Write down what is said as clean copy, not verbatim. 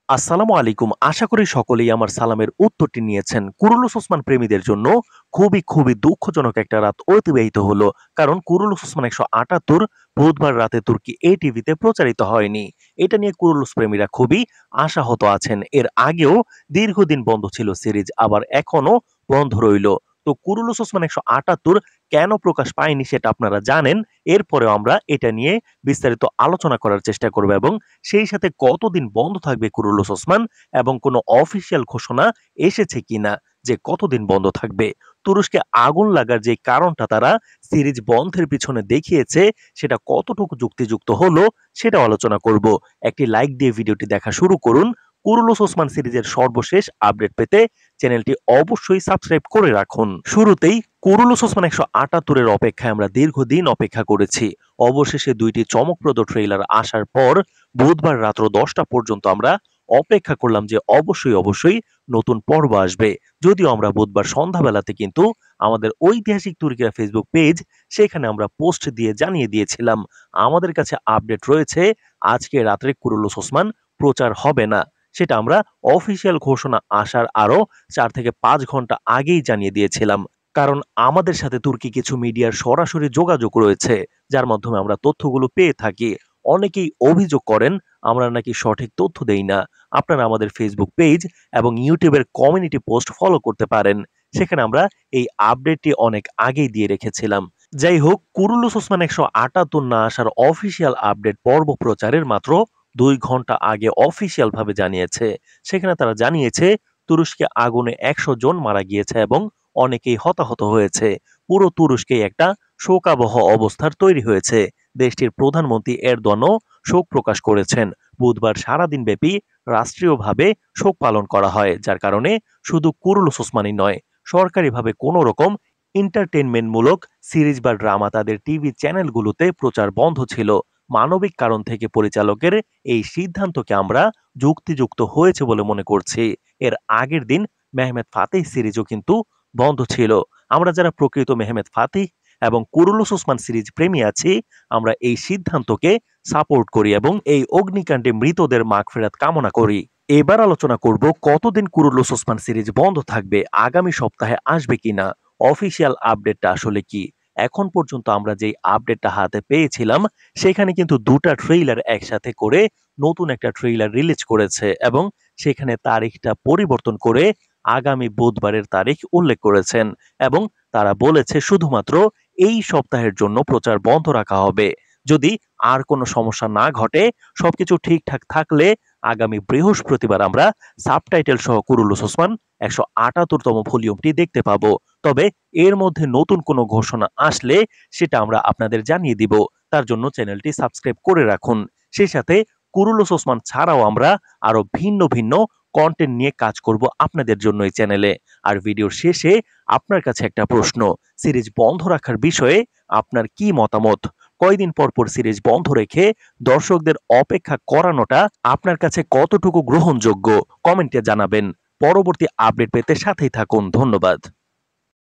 আসসালামু আলাইকুম। আশা করি সকলেই আমার সালামের উত্তরটি নিয়েছেন। কুরুলুস ওসমান প্রেমীদের জন্য খুবই দুঃখজনক একটা রাত অতিবাহিত হলো। কারণ কুরুলুস ওসমান ১৭৮ বুধবার রাতে তুর্কি এটিভিতে প্রচারিত হয়নি। এটা নিয়ে কুরুলুস প্রেমীরা খুবই আশাহত আছেন। এর আগেও দীর্ঘদিন বন্ধ ছিল সিরিজ, আবার এখনো বন্ধ রইল। তো কুরুলুস ওসমান ১৭৮ কেন প্রকাশ পায়নি সেটা আপনারা জানেন। এরপরেও আমরা এটা নিয়ে বিস্তারিত আলোচনা করার চেষ্টা করব এবং সেই সাথে কতদিন বন্ধ থাকবে কুরুলুস ওসমান এবং কোনো অফিসিয়াল ঘোষণা এসেছে কিনা যে কতদিন বন্ধ থাকবে। তুরস্কে আগুন লাগার যে কারণটা তারা সিরিজ বন্ধের পিছনে দেখিয়েছে সেটা কতটুকু যুক্তিযুক্ত হলো সেটা আলোচনা করব। একটি লাইক দিয়ে ভিডিওটি দেখা শুরু করুন। কুরুলুস ওসমান সিরিজের সর্বশেষ আপডেট পেতে চ্যানেলটি অবশ্যই সাবস্ক্রাইব করে রাখুন। শুরুতেই কুরুলুস ওসমান ১৭৮ এর অপেক্ষায় আমরা দীর্ঘদিন অপেক্ষা করেছি। অবশেষে দুইটি চমকপ্রদ ট্রেইলার আসার পর বুধবার রাত্র ১০টা পর্যন্ত আমরা অপেক্ষা করলাম যে অবশ্যই নতুন পর্ব আসবে। যদিও আমরা বুধবার সন্ধ্যাবেলাতে কিন্তু আমাদের ঐতিহাসিক তুর্কিরা ফেসবুক পেজ সেখানে আমরা পোস্ট দিয়ে জানিয়ে দিয়েছিলাম আমাদের কাছে আপডেট রয়েছে, আজকে রাত্রে কুরুলুস ওসমান প্রচার হবে না। সেটা আমরা অফিসিয়াল ঘোষণা আসার আরো ৪ থেকে ৫ ঘন্টা আগেই জানিয়ে দিয়েছিলাম। কারণ আমাদের সাথে তুর্কি কিছু মিডিয়ার সরাসরি যোগাযোগ রয়েছে, যার মাধ্যমে আমরা তথ্যগুলো পেয়ে থাকি। অনেকেই অভিযোগ করেন আমরা নাকি সঠিক তথ্য দেই না। আপনারা আমাদের ফেসবুক পেজ এবং ইউটিউবের কমিউনিটি পোস্ট ফলো করতে পারেন। সেখানে আমরা এই আপডেটটি অনেক আগেই দিয়ে রেখেছিলাম। যাই হোক, কুরুলুস ওসমান ১৭৮ না আসার অফিসিয়াল আপডেট পর্ব প্রচারের মাত্র ২ ঘন্টা আগে অফিসিয়াল ভাবে জানিয়েছে। সেখানে তারা জানিয়েছে তুরস্কে আগুনে ১০০ জন মারা গিয়েছে এবং অনেকেই হতাহত হয়েছে। পুরো তুরস্কেই একটা শোকাবহ অবস্থার তৈরি হয়েছে। দেশটির প্রধানমন্ত্রী এরদোয়ানও শোক প্রকাশ করেছেন। বুধবার সারাদিন ব্যাপী রাষ্ট্রীয়ভাবে শোক পালন করা হয়, যার কারণে শুধু কুরুলুস ওসমানই নয়, সরকারিভাবে কোনো রকম এন্টারটেইনমেন্টমূলক সিরিজ বা ড্রামা তাদের টিভি চ্যানেলগুলোতে প্রচার বন্ধ ছিল। মানবিক কারণ থেকে পরিচালকের এই সিদ্ধান্তকে আমরা যুক্তিযুক্ত হয়েছে বলে মনে করছি। এর আগের দিন মেহমেত ফাতিহ সিরিজও কিন্তু বন্ধ ছিল। আমরা যারা প্রকৃত মেহমেত ফাতিহ এবং কুরুলুস ওসমান সিরিজ প্রেমী আছি, আমরা এই সিদ্ধান্তকে সাপোর্ট করি এবং এই অগ্নিকাণ্ডে মৃতদের মাগফিরাত কামনা করি। এবার আলোচনা করব কতদিন কুরুলুস ওসমান সিরিজ বন্ধ থাকবে, আগামী সপ্তাহে আসবে কিনা, অফিসিয়াল আপডেটটা আসলে কি। এখন পর্যন্ত আমরা যেই আপডেটটা হাতে পেয়েছিলাম সেখানে কিন্তু দুটা ট্রেইলার একসাথে করে নতুন একটা ট্রেইলার রিলিজ করেছে এবং সেখানে তারিখটা পরিবর্তন করে আগামী বুধবারের তারিখ উল্লেখ করেছেন এবং তারা বলেছে শুধুমাত্র এই সপ্তাহের জন্য প্রচার বন্ধ রাখা হবে। যদি আর কোনো সমস্যা না ঘটে, সবকিছু ঠিকঠাক থাকলে আগামী বৃহস্পতিবার আমরা সাবটাইটেল সহ কুরুলুস ওসমান ১৭৮তম ভলিউমটি দেখতে পাবো। তবে এর মধ্যে নতুন কোনো ঘোষণা আসলে সেটা আমরা আপনাদের জানিয়ে দিব। তার জন্য চ্যানেলটি সাবস্ক্রাইব করে রাখুন। সেই সাথে কুরুলুস ওসমান ছাড়াও আমরা আরো ভিন্ন কন্টেন্ট নিয়ে কাজ করব আপনাদের জন্য এই চ্যানেলে। আর ভিডিওর শেষে আপনার কাছে একটা প্রশ্ন, সিরিজ বন্ধ রাখার বিষয়ে আপনার কি মতামত? কয়দিন পর সিরিজ বন্ধ রেখে দর্শকদের অপেক্ষা করানোটা আপনার কাছে কতটুকু গ্রহণযোগ্য? কমেন্টে জানাবেন। পরবর্তী আপডেট পেতে সাথেই থাকুন। ধন্যবাদ।